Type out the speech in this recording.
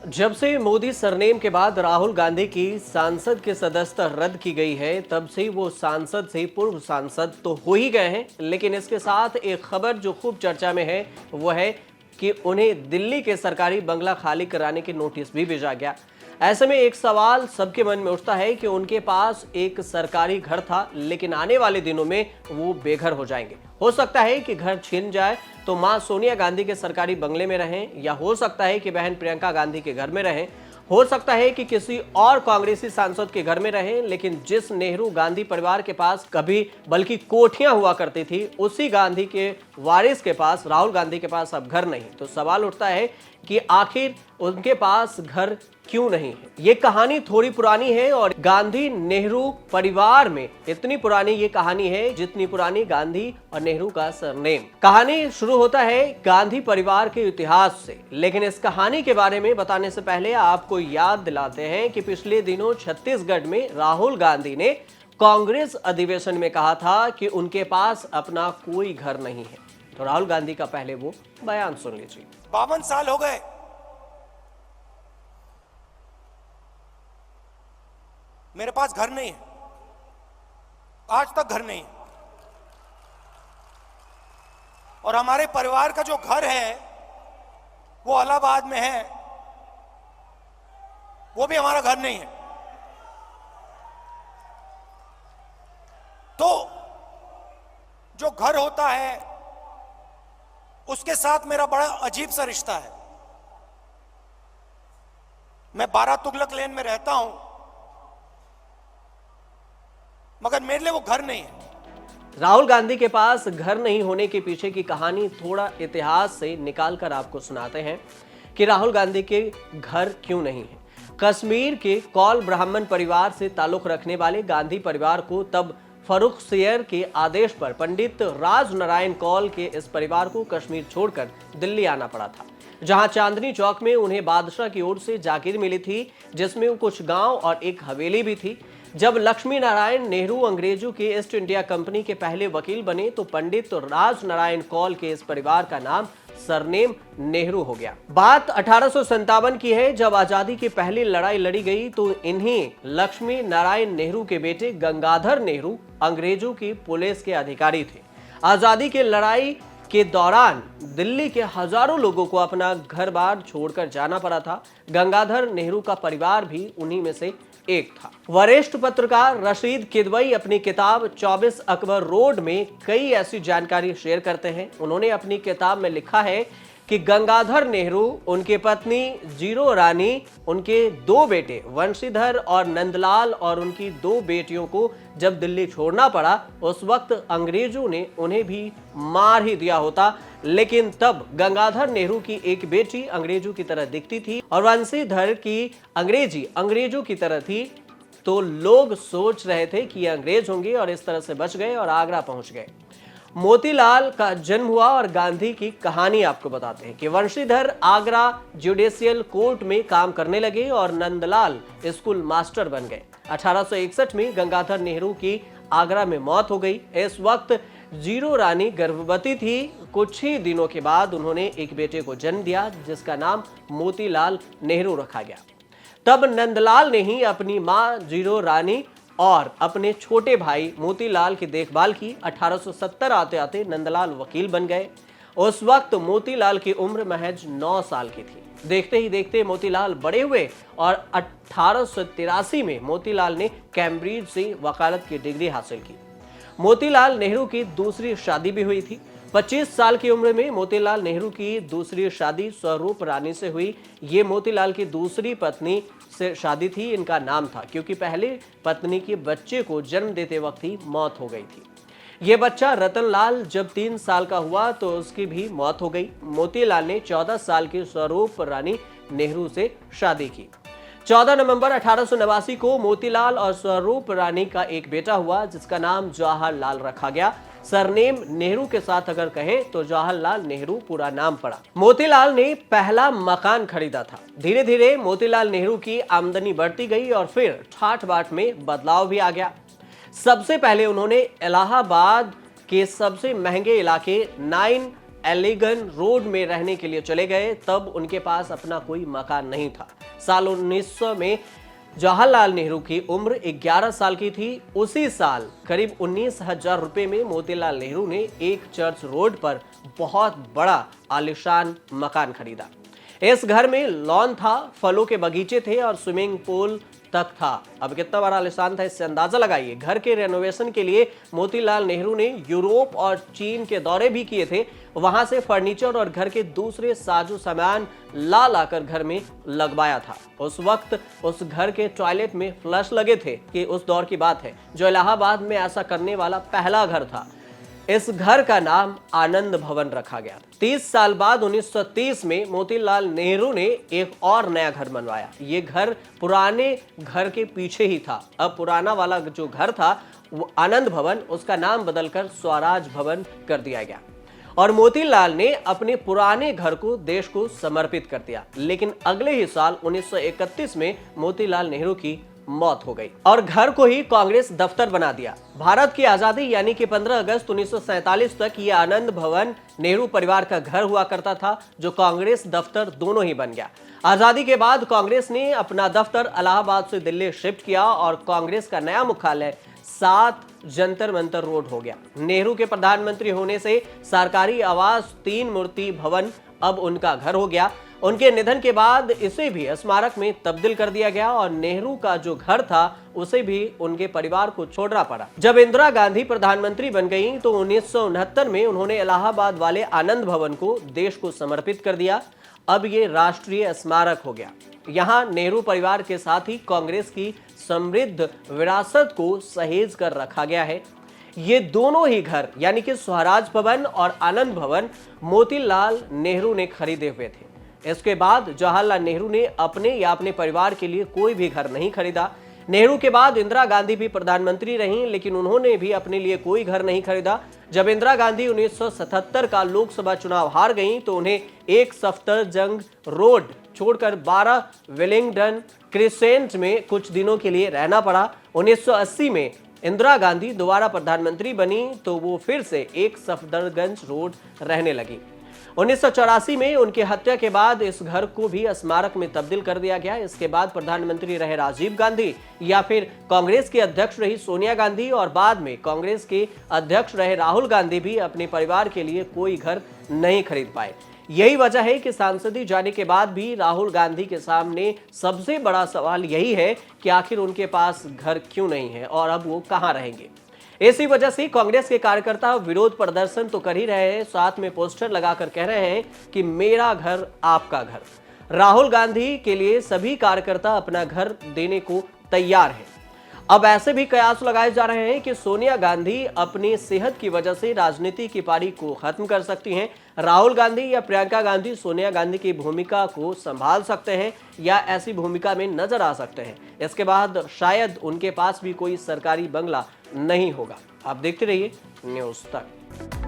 जब से मोदी सरनेम के बाद राहुल गांधी की सांसद की सदस्यता रद्द की गई है, तब से वो सांसद से पूर्व सांसद तो हो ही गए हैं, लेकिन इसके साथ एक खबर जो खूब चर्चा में है वो है कि उन्हें दिल्ली के सरकारी बंगला खाली कराने के नोटिस भी भेजा गया। ऐसे में एक सवाल सबके मन में उठता है कि उनके पास एक सरकारी घर था, लेकिन आने वाले दिनों में वो बेघर हो जाएंगे। हो सकता है कि घर छिन जाए तो मां सोनिया गांधी के सरकारी बंगले में रहें, या हो सकता है कि बहन प्रियंका गांधी के घर में रहें, हो सकता है कि किसी और कांग्रेसी सांसद के घर में रहें। लेकिन जिस नेहरू गांधी परिवार के पास कभी बल्कि कोठियां हुआ करती थी, उसी गांधी के वारिस के पास, राहुल गांधी के पास अब घर नहीं। तो सवाल उठता है कि आखिर उनके पास घर क्यों नहीं है। ये कहानी थोड़ी पुरानी है और गांधी नेहरू परिवार में इतनी पुरानी ये कहानी है जितनी पुरानी गांधी और नेहरू का सरनेम। कहानी शुरू होता है गांधी परिवार के इतिहास से, लेकिन इस कहानी के बारे में बताने से पहले आपको याद दिलाते हैं कि पिछले दिनों छत्तीसगढ़ में राहुल गांधी ने कांग्रेस अधिवेशन में कहा था कि उनके पास अपना कोई घर नहीं है। तो राहुल गांधी का पहले वो बयान सुन लीजिए। 52 साल हो गए, मेरे पास घर नहीं है, आज तक घर नहीं है। और हमारे परिवार का जो घर है वो इलाहाबाद में है, वो भी हमारा घर नहीं है। तो जो घर होता है उसके साथ मेरा बड़ा अजीब सा रिश्ता है। मैं 12 तुगलक लेन में रहता हूं, मगर मेरे लिए वो घर नहीं है। राहुल गांधी के पास घर नहीं होने के पीछे की कहानी थोड़ा इतिहास से निकालकर आपको सुनाते हैं कि राहुल गांधी के घर क्यों नहीं है। कश्मीर के कौल ब्राह्मण परिवार से ताल्लुक रखने वाले गांधी परिवार को तब फर्रुखसियर के आदेश पर पंडित राज नारायण कौल के इस परिवार को कश्मीर छोड़कर दिल्ली आना पड़ा था, जहां चांदनी चौक में उन्हें बादशाह की ओर से जागीर मिली थी, जिसमें कुछ गांव और एक हवेली भी थी। जब लक्ष्मी नारायण नेहरू अंग्रेजों के ईस्ट इंडिया कंपनी के पहले वकील बने तो पंडित राज नारायण कौल के इस परिवार का नाम सरनेम नेहरू हो गया। बात 1857 की है, जब आजादी की पहली लड़ाई लड़ी गई तो इन्हीं लक्ष्मी नारायण नेहरू के बेटे गंगाधर नेहरू अंग्रेजों की पुलिस के अधिकारी थे। आजादी की लड़ाई के दौरान दिल्ली के हजारों लोगों को अपना घर बार छोड़कर जाना पड़ा था। गंगाधर नेहरू का परिवार भी उन्हीं में से एक था। वरिष्ठ पत्रकार रशीद किदवई अपनी किताब 24 अकबर रोड में कई ऐसी जानकारी शेयर करते हैं। उन्होंने अपनी किताब में लिखा है कि गंगाधर नेहरू, उनकी पत्नी जीरो रानी, उनके 2 बेटे वंशीधर और नंदलाल और उनकी 2 बेटियों को जब दिल्ली छोड़ना पड़ा, उस वक्त अंग्रेजों ने उन्हें भी मार ही दिया होता। लेकिन तब गंगाधर नेहरू की एक बेटी अंग्रेजों की तरह दिखती थी और वंशीधर की अंग्रेजी अंग्रेजों की तरह थी। तो लोग सोच रहे थे कि ये अंग्रेज होंगे और इस तरह से बच गए और आगरा पहुंच गए। मोतीलाल का जन्म हुआ और गांधी की कहानी आपको बताते हैं कि वंशीधर आगरा जुडिशियल कोर्ट में काम करने लगे और नंदलाल स्कूल मास्टर बन गए। 1861 में गंगाधर नेहरू की आगरा में मौत हो गई। इस वक्त जीरो रानी गर्भवती थी। कुछ ही दिनों के बाद उन्होंने एक बेटे को जन्म दिया जिसका नाम मोतीलाल नेहरू रखा गया। तब नंदलाल ने ही अपनी मां जीरो रानी और अपने छोटे भाई मोतीलाल की देखभाल की। 1870 आते आते नंदलाल वकील बन गए। उस वक्त मोतीलाल की उम्र महज 9 साल की थी। देखते ही देखते मोतीलाल बड़े हुए और 1883 में मोतीलाल ने कैम्ब्रिज से वकालत की डिग्री हासिल की। मोतीलाल नेहरू की दूसरी शादी भी हुई थी। 25 साल की उम्र में मोतीलाल नेहरू की दूसरी शादी स्वरूप रानी से हुई। ये मोतीलाल की दूसरी पत्नी से शादी थी। इनका नाम था क्योंकि पहले पत्नी के बच्चे को जन्म देते वक्त ही मौत हो गई थी। यह बच्चा रतनलाल जब 3 साल का हुआ तो उसकी भी मौत हो गई। मोतीलाल ने 14 साल की स्वरूप रानी नेहरू से शादी की। 14 नवंबर 1889 को मोतीलाल और स्वरूप रानी का एक बेटा हुआ जिसका नाम जवाहरलाल रखा गया। सरनेम नेहरू के साथ अगर कहें तो जवाहरलाल नेहरू पूरा नाम पड़ा। मोतीलाल ने पहला मकान खरीदा था। धीरे धीरे मोतीलाल नेहरू की आमदनी बढ़ती गई और फिर ठाठ बाट में बदलाव भी आ गया। सबसे पहले उन्होंने इलाहाबाद के सबसे महंगे इलाके 9 एलिगन रोड में रहने के लिए चले गए, तब उनके पास अपना कोई मकान नहीं था। साल 1900 में जवाहरलाल नेहरू की उम्र 11 साल की थी। उसी साल करीब 19,000 रुपए में मोतीलाल नेहरू ने एक चर्च रोड पर बहुत बड़ा आलीशान मकान खरीदा। इस घर में लॉन था, फलों के बगीचे थे और स्विमिंग पूल तक था। अब कितना बड़ा आलीशान था, इससे अंदाजा लगाइए। घर के रेनोवेशन के लिए मोतीलाल नेहरू ने यूरोप और चीन के दौरे भी किए थे। वहां से फर्नीचर और घर के दूसरे साजो सामान ला लाकर घर में लगवाया था। उस वक्त उस घर के टॉयलेट में फ्लश लगे थे कि उस दौर की बात है, जो इलाहाबाद में ऐसा करने वाला पहला घर था। इस घर का नाम आनंद भवन रखा गया। 30 साल बाद 1930 में मोतीलाल नेहरू ने एक और नया घर बनवाया। ये घर पुराने घर के पीछे ही था। अब पुराना वाला जो घर था वो आनंद भवन, उसका नाम बदलकर स्वराज भवन कर दिया गया और मोतीलाल ने अपने पुराने घर को देश को समर्पित कर दिया। लेकिन अगले ही साल 1931 में मोतीलाल नेहरू की मौत हो गई और घर को ही कांग्रेस दफ्तर बना दिया। भारत की आजादी यानी कि 15 अगस्त 1947 तक ये आनंद भवन नेहरू परिवार का घर हुआ करता था, जो कांग्रेस दफ्तर दोनों ही बन गया। आजादी के बाद कांग्रेस ने अपना दफ्तर इलाहाबाद से दिल्ली शिफ्ट किया और कांग्रेस का नया मुख्यालय 7 जंतर मंतर रोड हो गया। नेहरू के प्रधानमंत्री होने से सरकारी आवास 3 मूर्ति भवन अब उनका घर हो गया। उनके निधन के बाद इसे भी स्मारक में तब्दील कर दिया गया और नेहरू का जो घर था उसे भी उनके परिवार को छोड़ना पड़ा। जब इंदिरा गांधी प्रधानमंत्री बन गई तो 1969 में उन्होंने इलाहाबाद वाले आनंद भवन को देश को समर्पित कर दिया। अब ये राष्ट्रीय स्मारक हो गया। यहाँ नेहरू परिवार के साथ ही कांग्रेस की समृद्ध विरासत को सहेज कर रखा गया है। ये दोनों ही घर यानी कि स्वराज भवन और आनंद भवन मोतीलाल नेहरू ने खरीदे हुए थे। इसके बाद जवाहरलाल नेहरू ने अपने या अपने परिवार के लिए कोई भी घर नहीं खरीदा। नेहरू के बाद इंदिरा गांधी भी प्रधानमंत्री रहीं, लेकिन उन्होंने भी अपने लिए कोई घर नहीं खरीदा। जब इंदिरा गांधी 1977 का लोकसभा चुनाव हार गईं, तो उन्हें एक सफदरजंग रोड छोड़कर 12 विलिंगडन क्रिसेंट में कुछ दिनों के लिए रहना पड़ा। 1980 में इंदिरा गांधी दोबारा प्रधानमंत्री बनी तो वो फिर से एक सफदरगंज रोड रहने लगी। 1984 में उनकी हत्या के बाद इस घर को भी स्मारक में तब्दील कर दिया गया। इसके बाद प्रधानमंत्री रहे राजीव गांधी या फिर कांग्रेस के अध्यक्ष रही सोनिया गांधी और बाद में कांग्रेस के अध्यक्ष रहे राहुल गांधी भी अपने परिवार के लिए कोई घर नहीं खरीद पाए। यही वजह है कि सांसदी जाने के बाद भी राहुल गांधी के सामने सबसे बड़ा सवाल यही है कि आखिर उनके पास घर क्यों नहीं है और अब वो कहां रहेंगे। इसी वजह से कांग्रेस के कार्यकर्ता विरोध प्रदर्शन तो कर ही रहे हैं, साथ में पोस्टर लगाकर कह रहे हैं कि मेरा घर आपका घर। राहुल गांधी के लिए सभी कार्यकर्ता अपना घर देने को तैयार हैं। अब ऐसे भी कयास लगाए जा रहे हैं कि सोनिया गांधी अपनी सेहत की वजह से राजनीति की पारी को खत्म कर सकती हैं। राहुल गांधी या प्रियंका गांधी सोनिया गांधी की भूमिका को संभाल सकते हैं या ऐसी भूमिका में नजर आ सकते हैं। इसके बाद शायद उनके पास भी कोई सरकारी बंगला नहीं होगा। आप देखते रहिए न्यूज़ तक।